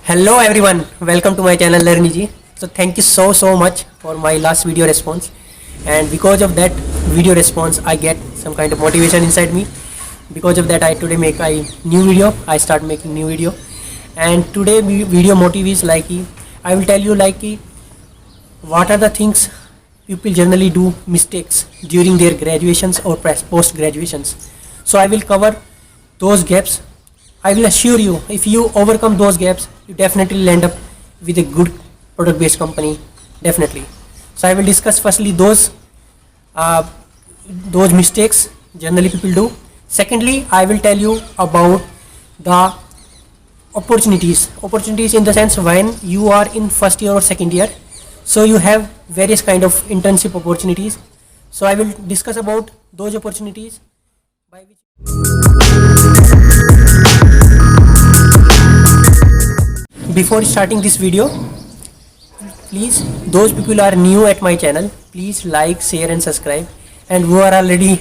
Hello everyone, welcome to my channel Larniji. So thank you so much for my last video response, and because of that video response I get some kind of motivation inside me. Because of that I today make a new video. I start making new video, and today video motive is I will tell you what are the things people generally do mistakes during their graduations or post graduations. So I will cover those gaps. I will assure you, if you overcome those gaps, you definitely will end up with a good product-based company, definitely. So I will discuss firstly those mistakes generally people do. Secondly, I will tell you about the opportunities in the sense when you are in first year or second year. So you have various kind of internship opportunities. So I will discuss about those opportunities by which. Before starting this video, please, those people are new at my channel, please like, share and subscribe, and who are already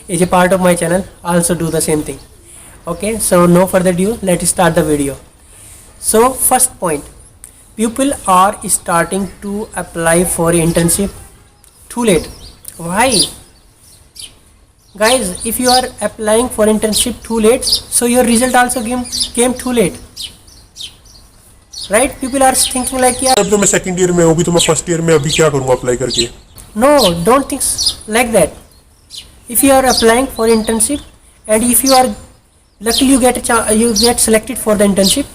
is a part of my channel, also do the same thing. Okay, so no further ado, let's start the video. So first point, people are starting to apply for internship too late. Why? Guys, if you are applying for internship too late, so your result also came too late. Right? People are thinking like, yeah, अब तो मैं second year में हूँ, अभी तो मैं first year में, अभी क्या करूँगा अप्लाई करके? No, don't think like that. If you are applying for internship and if you are luckily you get selected for the internship,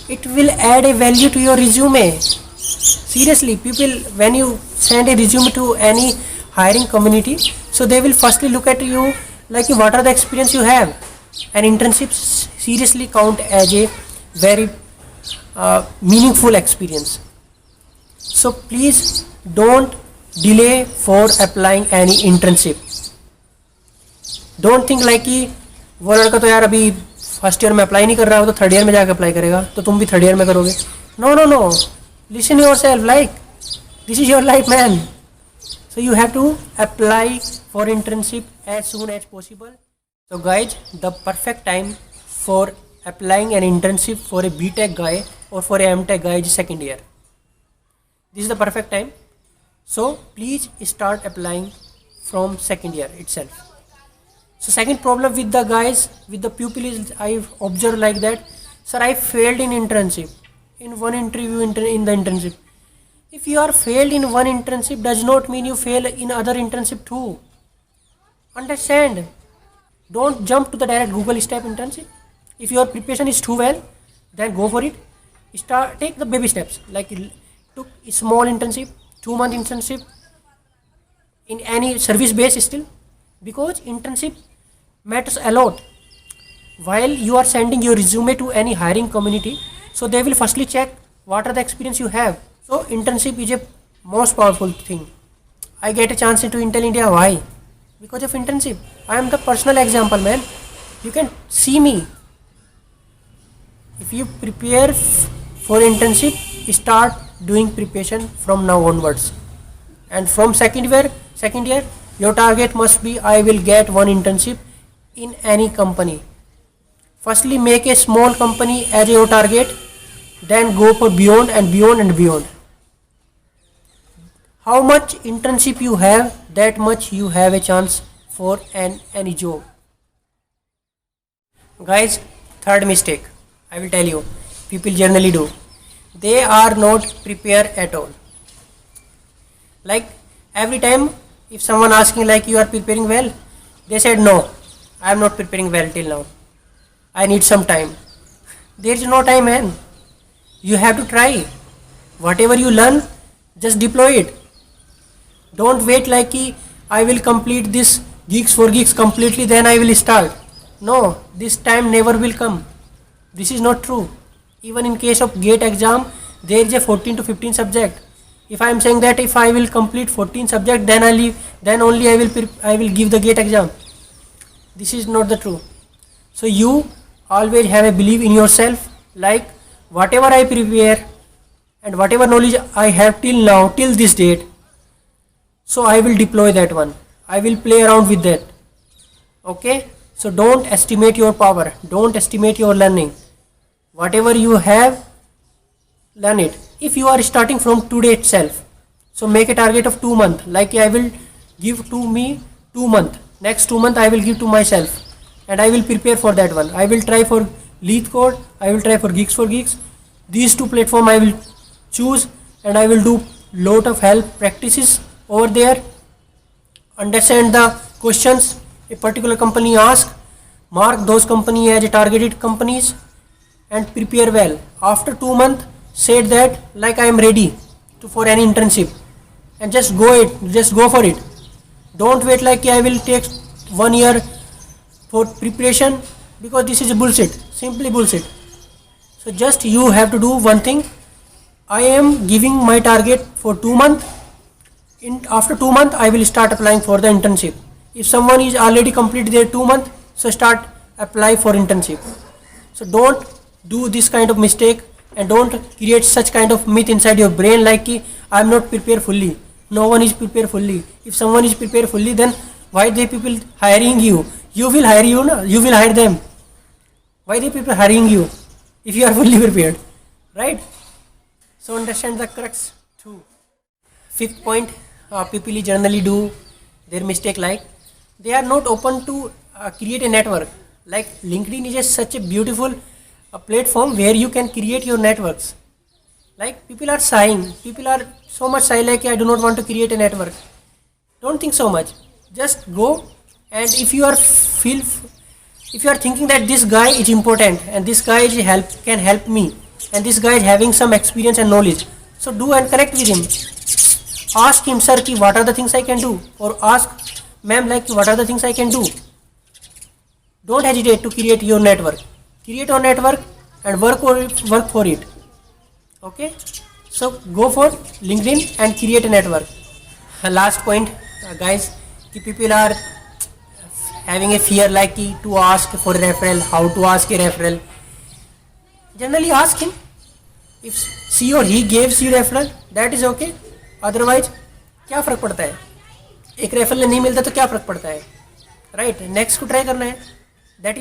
it will add a value to your resume. Seriously, people, when you send a resume to any hiring community, so they will firstly look at you like what are the experience you have, and internships seriously count as a very meaningful experience. So please don't delay for applying any internship. Don't think like कि वो लड़का तो यार अभी first year में apply नहीं कर रहा हो तो थर्ड ईयर में जाकर अप्लाई करेगा, तो तुम भी थर्ड ईयर में करोगे. No, listen yourself, like this is your life, man. So you have to apply for internship as soon as possible. So guys, the perfect time for applying an internship for a BTech guy or for a MTech guy is second year. This is the perfect time. So please start applying from second year itself. So second problem with the guys, with the pupil is I've observed like that, sir, I failed in internship, in one interview in the internship. If you are failed in one internship does not mean you fail in other internship too. Understand? Don't jump to the direct Google step internship. If your preparation is too well, then go for it. Take the baby steps, like took a small internship, 2-month internship in any service base still, because internship matters a lot. While you are sending your resume to any hiring community, so they will firstly check what are the experience you have. So internship is a most powerful thing. I get a chance into Intel India. Why? Because of internship. I am the personal example, man. You can see me. If you prepare for internship, start doing preparation from now onwards. And from second year, your target must be I will get one internship in any company. Firstly, make a small company as your target, then go for beyond and beyond and beyond. How much internship you have, that much you have a chance for any job. Guys, third mistake, I will tell you, people generally do. They are not prepared at all. Like every time if someone asking like you are preparing well, they said no, I am not preparing well till now. I need some time. There is no time, man. You have to try. Whatever you learn, just deploy it. Don't wait like I will complete this Geeks for Geeks completely, then I will start. No, this time never will come. This is not true. Even in case of GATE exam, there is a 14 to 15 subject. If I am saying that if I will complete 14 subject, then only I will give the GATE exam. This is not the true. So you always have a belief in yourself, like whatever I prepare and whatever knowledge I have till now, till this date, so I will deploy that one. I will play around with that. Okay? So don't estimate your power. Don't estimate your learning. whatever you have, learn it. If you are starting from today itself, so make a target of 2 months. Like I will give to me 2 months, next 2 months I will give to myself, and I will prepare for that one. I will try for Lead Code, I will try for Geeks for Geeks. These two platform I will choose, and I will do lot of help practices over there. Understand the questions a particular company ask, mark those company as a targeted companies, and prepare well. After 2 months, said that like I am ready to for any internship, and just go for it. Don't wait like I will take 1 year for preparation, because this is bullshit, simply bullshit. So just you have to do one thing. I am giving my target for 2 months. After 2 months, I will start applying for the internship. If someone is already completed their 2 months, so start apply for internship. So don't do this kind of mistake, and don't create such kind of myth inside your brain like I am not prepared fully. No one is prepared fully. If someone is prepared fully, then why they people hiring you? You will hire you, no? You will hire them. Why they people hiring you if you are fully prepared, right? So understand the crux too. Fifth point, people generally do their mistake like they are not open to create a network. Like LinkedIn is such a beautiful platform where you can create your networks. Like people are sighing, people are so much shy like I do not want to create a network. Don't think so much. Just go, and if you are thinking that this guy is important and this guy can help me, and this guy is having some experience and knowledge, so do and connect with him. Ask him, sir, ki what are the things I can do, or ask ma'am like what are the things I can do. Don't hesitate to create your network. Create your network and work for it. Okay, so go for LinkedIn and create a network. Last point, guys, people are having a fear like to ask for a referral, how to ask a referral. Generally ask him. If she or he gives you referral, that is okay. Otherwise क्या फर्क पड़ता है, एक referral नहीं मिलता तो क्या फर्क पड़ता है, राइट? नेक्स्ट को ट्राई करना है. that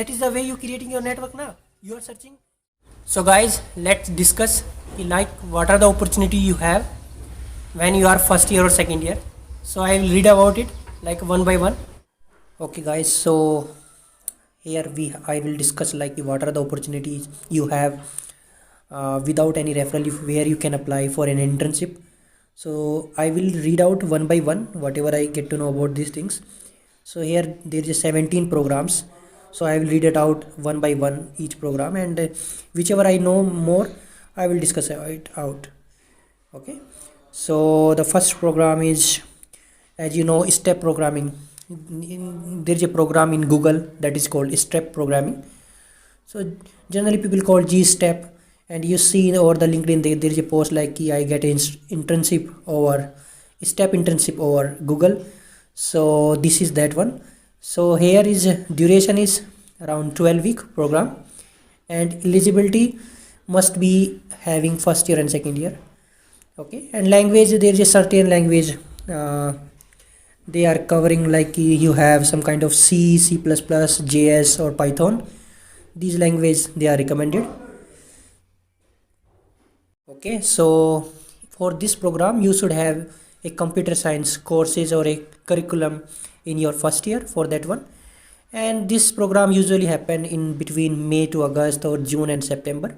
is the way you creating your network now. You are searching. So guys, let's discuss like what are the opportunity you have when you are first year or second year. So I will read about it like one by one. Okay guys, so here I will discuss like what are the opportunities you have without any referral, where you can apply for an internship. So I will read out one by one whatever I get to know about these things. So here there is 17 programs, so I will read it out one by one each program, and whichever I know more I will discuss it out. Okay, so the first program is, as you know, STEP programming. There is a program in Google that is called STEP programming. So generally people call GSTEP, and you see over the LinkedIn there is a post like I get an internship over STEP internship over Google. So this is that one. So here is duration is around 12-week program, and eligibility must be having first year and second year. Okay, and language, there is a certain language they are covering, like you have some kind of C, C++, JS or Python. These languages they are recommended. Okay, so for this program you should have a computer science courses or a curriculum in your first year for that one. And this program usually happen in between May to August or June and September,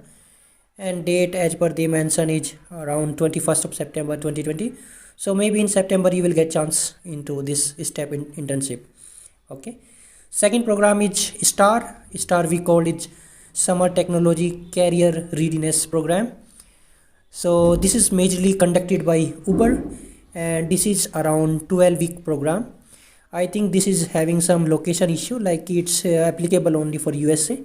and date as per they mention is around 21st of September 2020. So maybe in September you will get chance into this STEP internship. Okay, second program is STAR we call it Summer Technology Career Readiness Program. So this is majorly conducted by Uber, and this is around 12-week program. I think this is having some location issue, like it's applicable only for USA.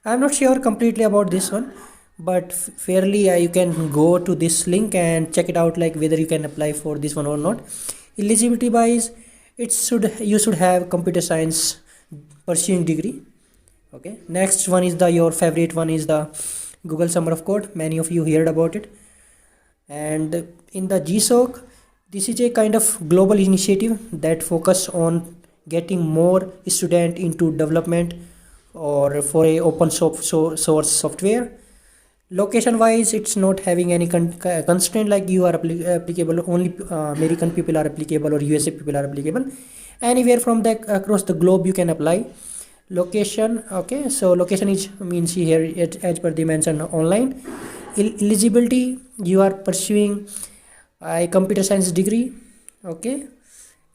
I'm not sure completely about this one, but fairly you can go to this link and check it out, like whether you can apply for this one or not. Eligibility wise, you should have computer science pursuing degree. Okay, next one is your favorite one is the Google Summer of Code. Many of you heard about it. And in the GSOC, this is a kind of global initiative that focus on getting more student into development or for a open source software. Location wise, it's not having any constraint like you are applicable only American people are applicable or USA people are applicable. Anywhere from the across the globe you can apply. Location, okay, so location is means here as per the mention online. Eligibility, you are pursuing a computer science degree, okay,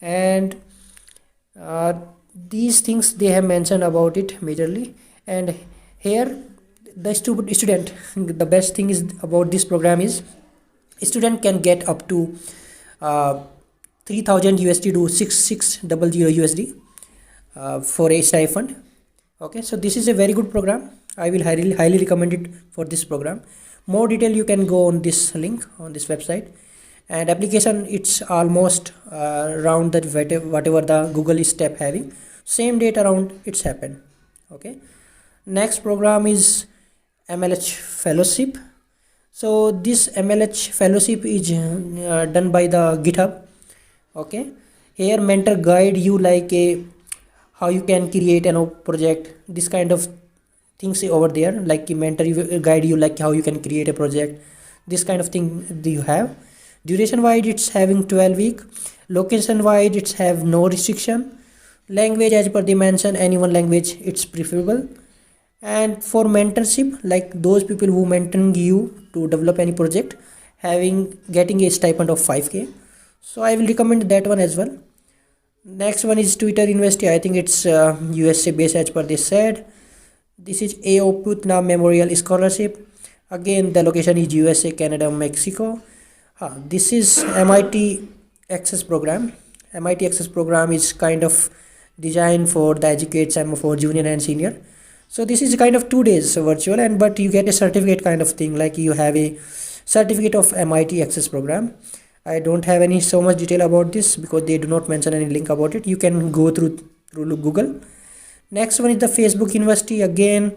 and these things they have mentioned about it majorly. And here the student the best thing is about this program is student can get up to 3000 USD to 6600 USD for a stipend. Okay, so this is a very good program. I will highly recommend it for this program. More detail you can go on this link on this website. And application, it's almost around that whatever the Google step having same date around it's happened. Okay, next program is MLH fellowship. So this MLH fellowship is done by the GitHub. Okay, here mentor guide you like a how you can create a project, this kind of things over there, like mentor you guide you like how you can create a project, this kind of thing do you have. Duration wise, it's having 12 week. Location wise, it's have no restriction. Language, as per the mention, any one language it's preferable. And for mentorship, like those people who mentoring you to develop any project, getting a stipend of 5K. So I will recommend that one as well. Next one is Twitter University. I think it's USA based as per they said. This is A.O. Putnam Memorial Scholarship. Again, the location is USA, Canada, Mexico. This is MIT Access Program. MIT Access Program is kind of designed for the educates and for junior and senior. So this is kind of 2 days virtual, and but you get a certificate kind of thing, like you have a certificate of MIT Access Program. I don't have any so much detail about this because they do not mention any link about it. You can go through Google. Next one is the Facebook University. Again,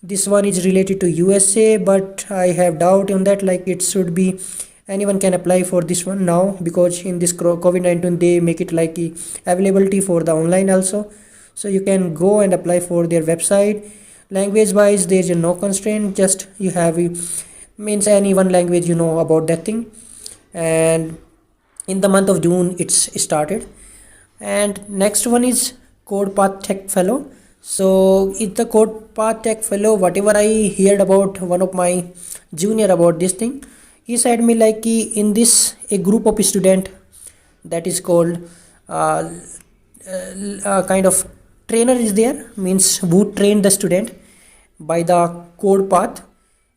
this one is related to USA, but I have doubt on that, like it should be anyone can apply for this one now, because in this COVID-19 they make it like availability for the online also, so you can go and apply for their website. Language wise, there is no constraint, just you have means any one language you know about that thing. And in the month of June it's started. And next one is CodePath Tech Fellow. So it's the CodePath Tech Fellow, whatever I heard about one of my junior about this thing, he said me like in this a group of student that is called kind of trainer is there, means who train the student by the CodePath,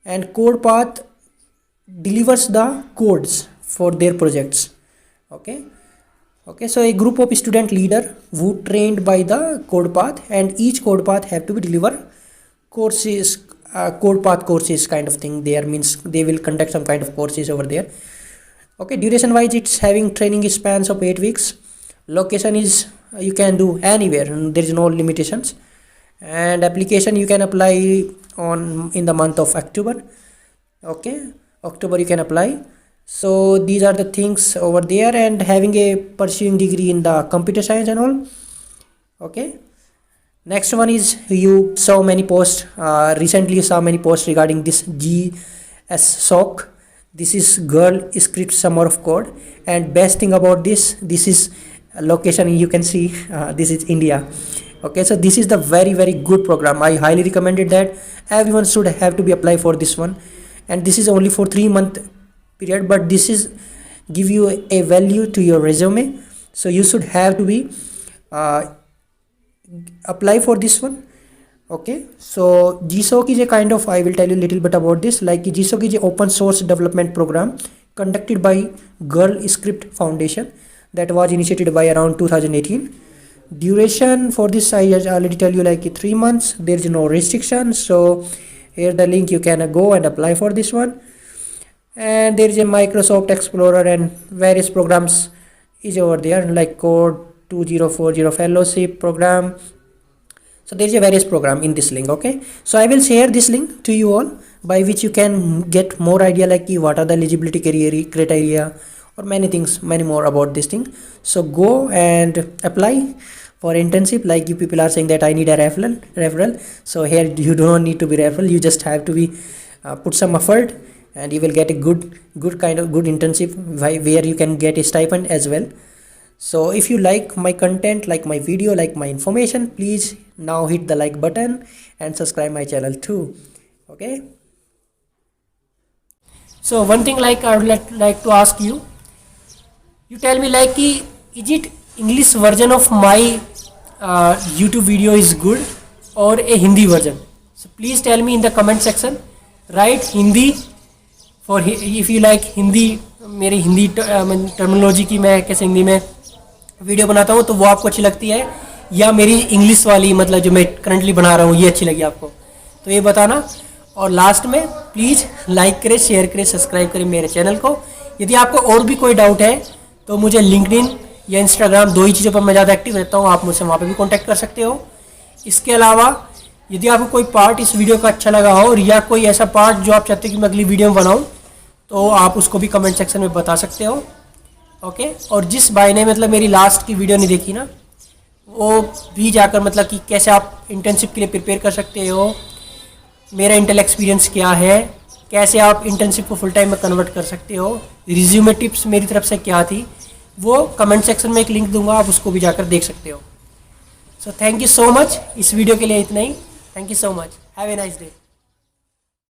and CodePath delivers the codes for their projects. Okay, so a group of student leader who trained by the CodePath, and each CodePath have to be deliver courses, CodePath courses kind of thing there, means they will conduct some kind of courses over there. Okay, duration wise, it's having training spans of 8 weeks. Location is you can do anywhere, there is no limitations. And application you can apply on in the month of October. Okay, October you can apply. So these are the things over there, and having a pursuing degree in the computer science and all. Okay, next one is you saw many posts recently saw many posts regarding this GSSOC. This is Girl Script Summer of Code, and best thing about this is location, you can see this is India. Okay, so this is the very good program. I highly recommended that everyone should have to be apply for this one, and this is only for 3-month period, but this is give you a value to your resume, so you should have to be apply for this one. Okay, so GSOC is a kind of, I will tell you a little bit about this, like GSOC is an open source development program conducted by Girl Script Foundation that was initiated by around 2018. Duration for this I already tell you, like 3 months, there is no restriction. So here the link, you can go and apply for this one. And there is a Microsoft Explorer and various programs is over there, like Code 2040 fellowship program. So there is a various program in this link. Okay, so I will share this link to you all, by which you can get more idea like what are the eligibility criteria or many things, many more about this thing. So go and apply for internship. Like you people are saying that I need a referral. So here you do not need to be referral. You just have to be put some effort, and you will get a good kind of good internship where you can get a stipend as well. So if you like my content, like my video, like my information, please now hit the like button and subscribe my channel too. Okay. So one thing like I would like to ask you, you tell me like is it English version of my YouTube video is good or a Hindi version? So please tell me in the comment section. Write Hindi for if you like Hindi. मेरी Hindi terminology की मैं कैसे हिंदी में video बनाता हूँ तो वो आपको अच्छी लगती है, या मेरी इंग्लिश वाली मतलब जो मैं करंटली बना रहा हूँ ये अच्छी लगी आपको, तो ये बताना। और लास्ट में प्लीज़ लाइक करें, शेयर करें, सब्सक्राइब करें मेरे चैनल को। यदि आपको और भी कोई डाउट है तो मुझे लिंक्डइन या इंस्टाग्राम, दो ही चीज़ों पर मैं ज़्यादा एक्टिव रहता हूँ, आप मुझसे वहाँ पे भी कांटेक्ट कर सकते हो। इसके अलावा यदि आपको कोई पार्ट इस वीडियो का अच्छा लगा हो या कोई ऐसा पार्ट जो आप चाहते हो कि मैं अगली वीडियो में बनाऊँ, तो आप उसको भी कमेंट सेक्शन में बता सकते हो। ओके। और जिस भाई ने मतलब मेरी लास्ट की वीडियो नहीं देखी ना, वो भी जाकर मतलब कि कैसे आप इंटर्नशिप के लिए प्रिपेयर कर सकते हो, मेरा इंटेल एक्सपीरियंस क्या है, कैसे आप इंटर्नशिप को फुल टाइम में कन्वर्ट कर सकते हो, रिज्यूमे टिप्स मेरी तरफ से क्या थी, वो कमेंट सेक्शन में एक लिंक दूंगा, आप उसको भी जाकर देख सकते हो। So thank you so much. इस वीडियो के लिए इतना ही। Thank you so much. Have a nice day.